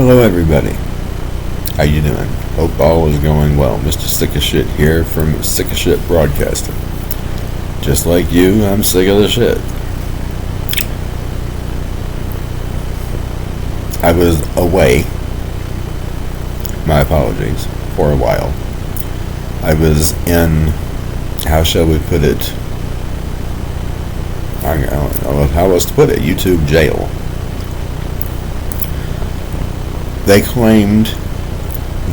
Hello everybody, how you doing? Hope all is going well. Mr. Sick of Shit here from Sick of Shit Broadcasting. Just like you, I'm sick of the shit. I was away, my apologies, for a while. I was in, how shall we put it, I don't know how else to put it, YouTube jail. They claimed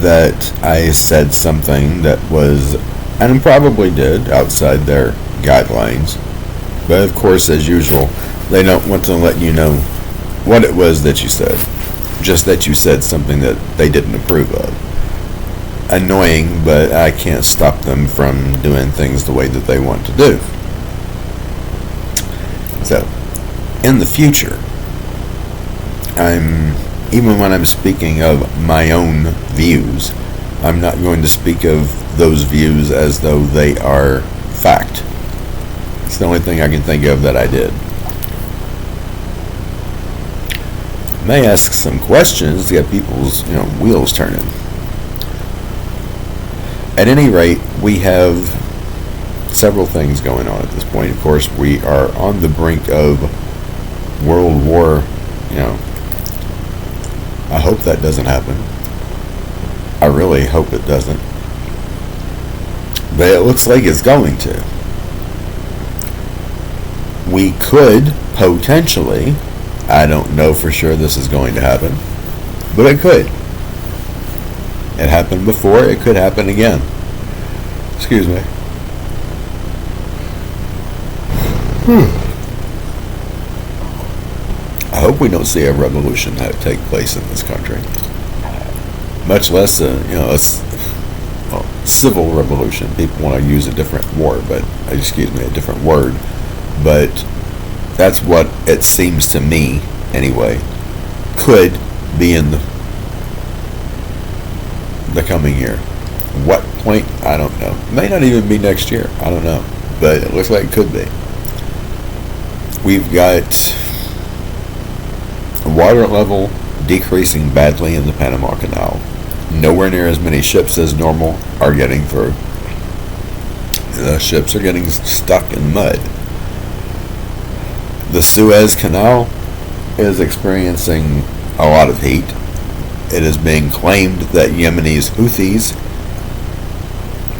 that I said something that was, and probably did, outside their guidelines. But of course, as usual, they don't want to let you know what it was that you said. Just that you said something that they didn't approve of. Annoying, but I can't stop them from doing things the way that they want to do. So, in the future, even when I'm speaking of my own views, I'm not going to speak of those views as though they are fact. It's the only thing I can think of that I did. May ask some questions to get people's wheels turning. At any rate, we have several things going on at this point. Of course, we are on the brink of World War, I hope that doesn't happen. I really hope it doesn't. But it looks like it's going to. We could potentially, I don't know for sure this is going to happen, but it could. It happened before, it could happen again. Excuse me. I hope we don't see a revolution take place in this country. Much less a civil revolution. People want to use a different word, a different word. But that's what it seems to me, anyway, could be in the coming year. What point? I don't know. May not even be next year. I don't know. But it looks like it could be. We've got water level decreasing badly in the Panama Canal. Nowhere near as many ships as normal are getting through. The ships are getting stuck in mud. The Suez Canal is experiencing a lot of heat. It is being claimed that Yemeni's Houthis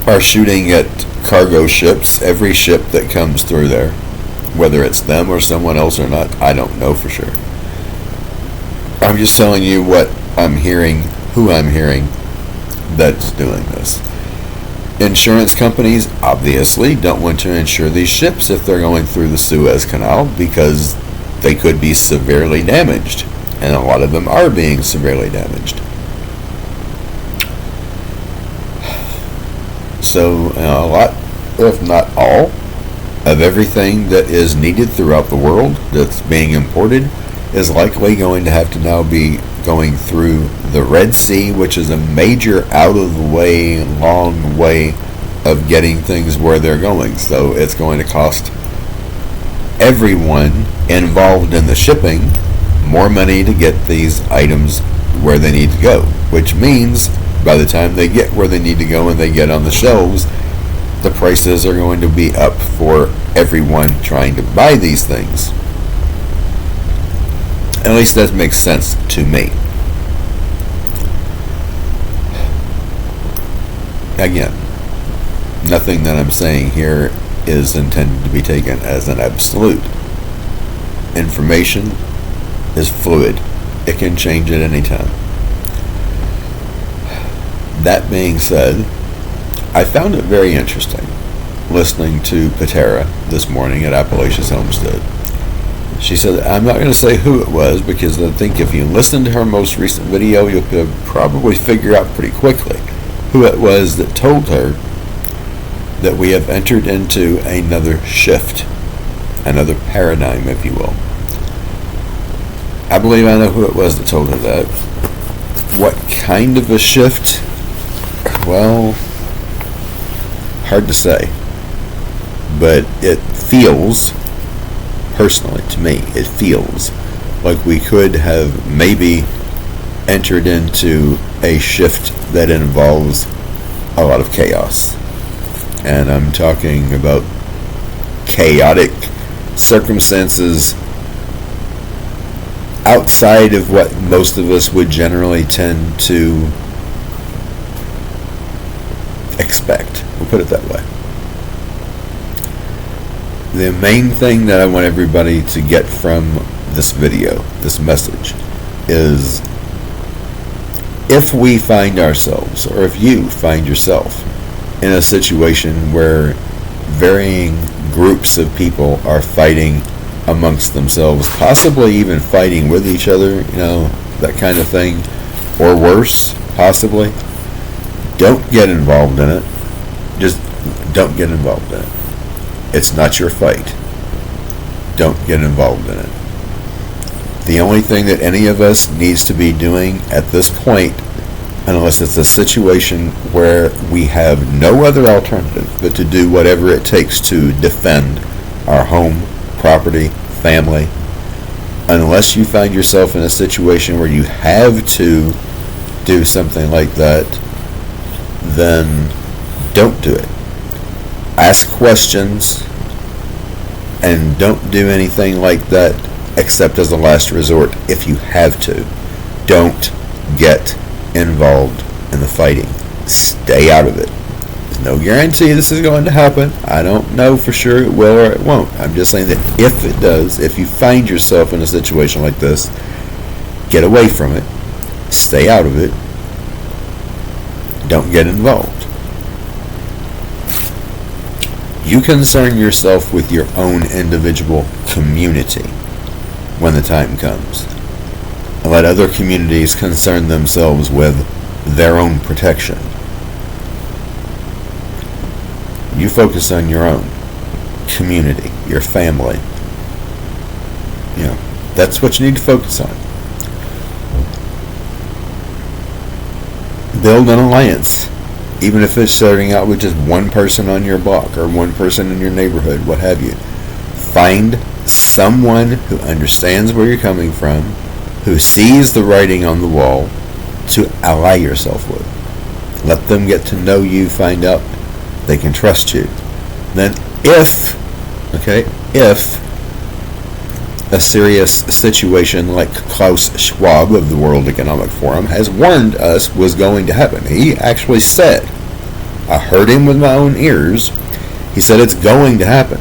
are shooting at cargo ships, every ship that comes through there. Whether it's them or someone else or not, I don't know for sure. I'm just telling you what I'm hearing, who I'm hearing that's doing this. Insurance companies obviously don't want to insure these ships if they're going through the Suez Canal because they could be severely damaged. And a lot of them are being severely damaged. So a lot, if not all, of everything that is needed throughout the world that's being imported is likely going to have to now be going through the Red Sea, which is a major out-of-the-way, long way of getting things where they're going. So it's going to cost everyone involved in the shipping more money to get these items where they need to go, which means by the time they get where they need to go and they get on the shelves, the prices are going to be up for everyone trying to buy these things. At least that makes sense to me. Again, nothing that I'm saying here is intended to be taken as an absolute. Information is fluid. It can change at any time. That being said, I found it very interesting listening to Patera this morning at Appalachia's Homestead. She said, I'm not going to say who it was because I think if you listen to her most recent video, you'll probably figure out pretty quickly who it was that told her that we have entered into another shift, another paradigm, if you will. I believe I know who it was that told her that. What kind of a shift? Well, hard to say. But it feels, personally to me, it feels like we could have maybe entered into a shift that involves a lot of chaos. And I'm talking about chaotic circumstances outside of what most of us would generally tend to expect. We'll put it that way. The main thing that I want everybody to get from this video, this message, is if we find ourselves, or if you find yourself in a situation where varying groups of people are fighting amongst themselves, possibly even fighting with each other, that kind of thing, or worse, possibly, don't get involved in it. Just don't get involved in it. It's not your fight. Don't get involved in it. The only thing that any of us needs to be doing at this point, unless it's a situation where we have no other alternative but to do whatever it takes to defend our home, property, family, unless you find yourself in a situation where you have to do something like that, then don't do it. Ask questions and don't do anything like that except as a last resort if you have to. Don't get involved in the fighting. Stay out of it. There's no guarantee this is going to happen. I don't know for sure it will or it won't. I'm just saying that if it does, if you find yourself in a situation like this, get away from it. Stay out of it. Don't get involved. You concern yourself with your own individual community when the time comes. Let other communities concern themselves with their own protection. You focus on your own community, your family. That's what you need to focus on. Build an alliance, even if it's starting out with just one person on your block or one person in your neighborhood, what have you. Find someone who understands where you're coming from, who sees the writing on the wall, to ally yourself with. Let them get to know you, find out they can trust you. Then if a serious situation like Klaus Schwab of the World Economic Forum has warned us was going to happen. He actually said, I heard him with my own ears, he said it's going to happen.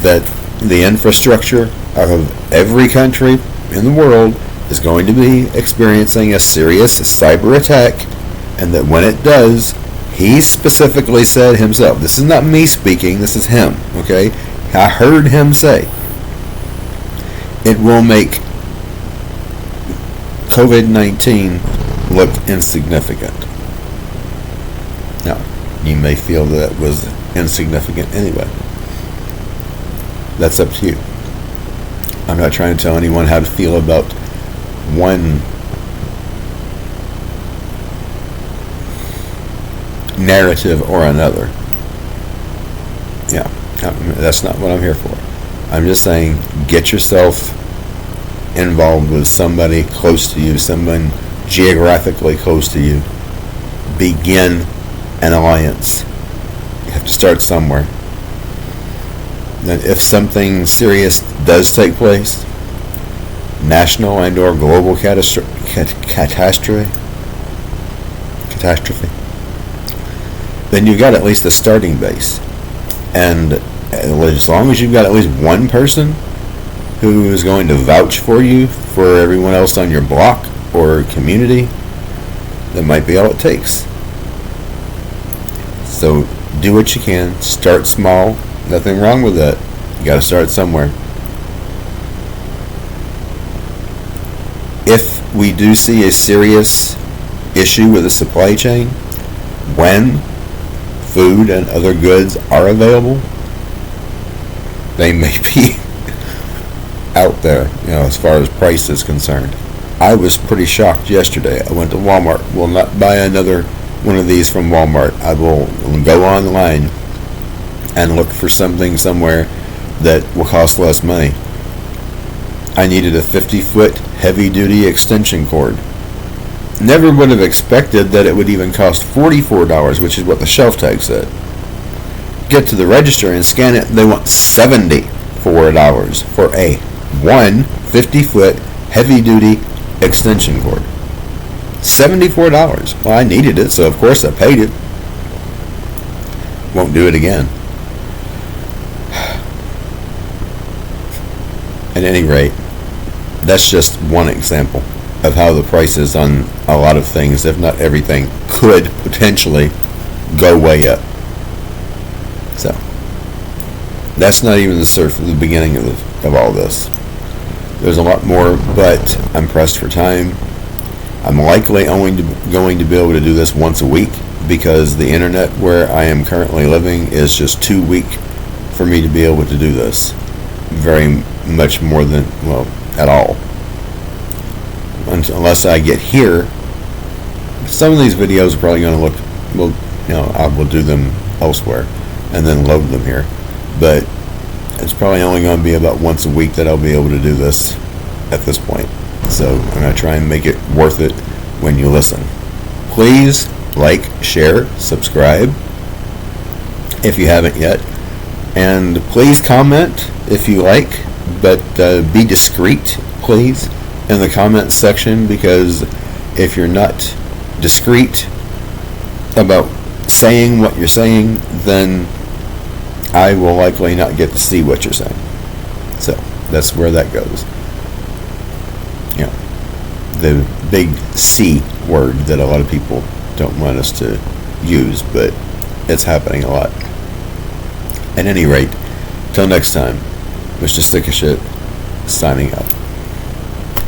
That the infrastructure of every country in the world is going to be experiencing a serious cyber attack, and that when it does, he specifically said himself, this is not me speaking, this is him, okay? I heard him say, it will make COVID-19 look insignificant. Now, you may feel that it was insignificant anyway. That's up to you. I'm not trying to tell anyone how to feel about one narrative or another. That's not what I'm here for. I'm just saying, get yourself involved with somebody close to you, someone geographically close to you. Begin an alliance. You have to start somewhere. Then if something serious does take place, national and or global catastrophe, then you've got at least a starting base. And as long as you've got at least one person who is going to vouch for you for everyone else on your block or community, that might be all it takes. So do what you can. Start small. Nothing wrong with that. You got to start somewhere. If we do see a serious issue with the supply chain, when food and other goods are available, they may be out there, as far as price is concerned. I was pretty shocked yesterday. I went to Walmart. Will not buy another one of these from Walmart. I will go online and look for something somewhere that will cost less money. I needed a 50-foot heavy-duty extension cord. Never would have expected that it would even cost $44, which is what the shelf tag said. Get to the register and scan it, they want $74 for a 50-foot heavy-duty extension cord. $74. Well, I needed it, so of course I paid it. Won't do it again. At any rate, that's just one example of how the prices on a lot of things, if not everything, could potentially go way up. So, that's not even the beginning of all this. There's a lot more, but I'm pressed for time. I'm likely only going to be able to do this once a week because the internet where I am currently living is just too weak for me to be able to do this very much more than, well, at all. Unless I get here. Some of these videos are probably going to look, well, I will do them elsewhere and then load them here. But it's probably only going to be about once a week that I'll be able to do this at this point. So I'm going to try and make it worth it when you listen. Please like, share, subscribe if you haven't yet. And please comment if you like, but be discreet, please, in the comments section, because if you're not discreet about saying what you're saying, then I will likely not get to see what you're saying. So that's where that goes. The big C word that a lot of people don't want us to use, but it's happening a lot. At any rate, till next time, Mr. Stick of Shit, signing out.